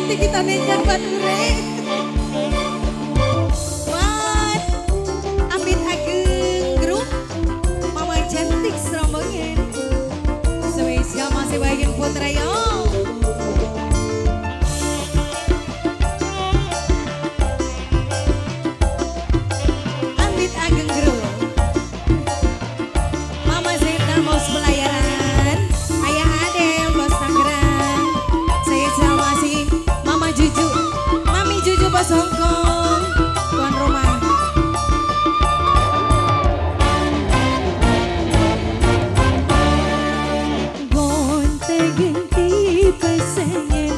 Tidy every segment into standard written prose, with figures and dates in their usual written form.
cantik kita nenjak bature. Wat, Amit Ageng Grup, Mama cantik serombongan. Spesial masih bagian putra yo. Amit Ageng Grup, Mama Zeta Bos Pelayaran, Ayah Adem Bos Tangerang. Saya masih Mama Juju, Mami Juju Bos Hongkong, tuan rumah. Gonta-ganti pasangan,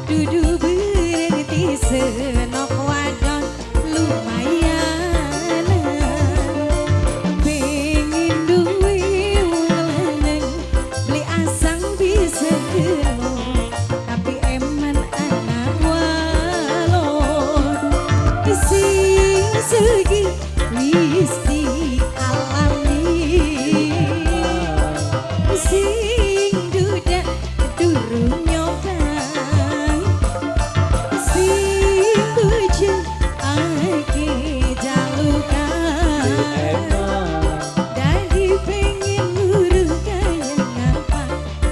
dudu berhenti senok wadon lumayan. Pengen duwe wong lanang, beli asang bisa kelo, tapi eman anak walon. Sing segi wis dialami, sing duda durung nyobang, sing bujeng ake jalukan. Dari pengen ngurung kayak ngapa,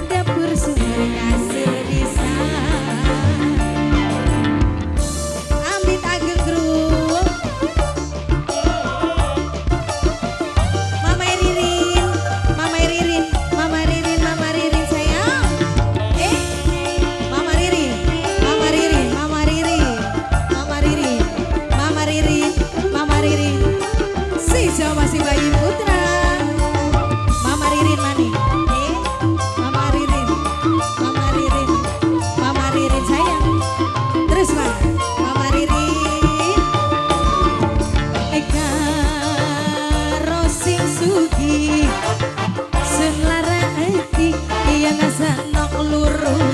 dapur sumber kasur bisa. Amit Ageng Grup, Mama Ririn, Mama Ririn, Mama Ririn, Mama Ririn sayang. Mama Ririn, Mama Ririn, Mama Ririn, Mama Ririn, Mama Ririn, Mama Ririn. Sisa masih bayi putra. Mama Ririn mani. Mama Ririn, Mama Ririn, Mama Ririn sayang. Terus mana? Mama Ririn. Eka Rosing Sugi, Senlara Ati, yang ngasah nok luruh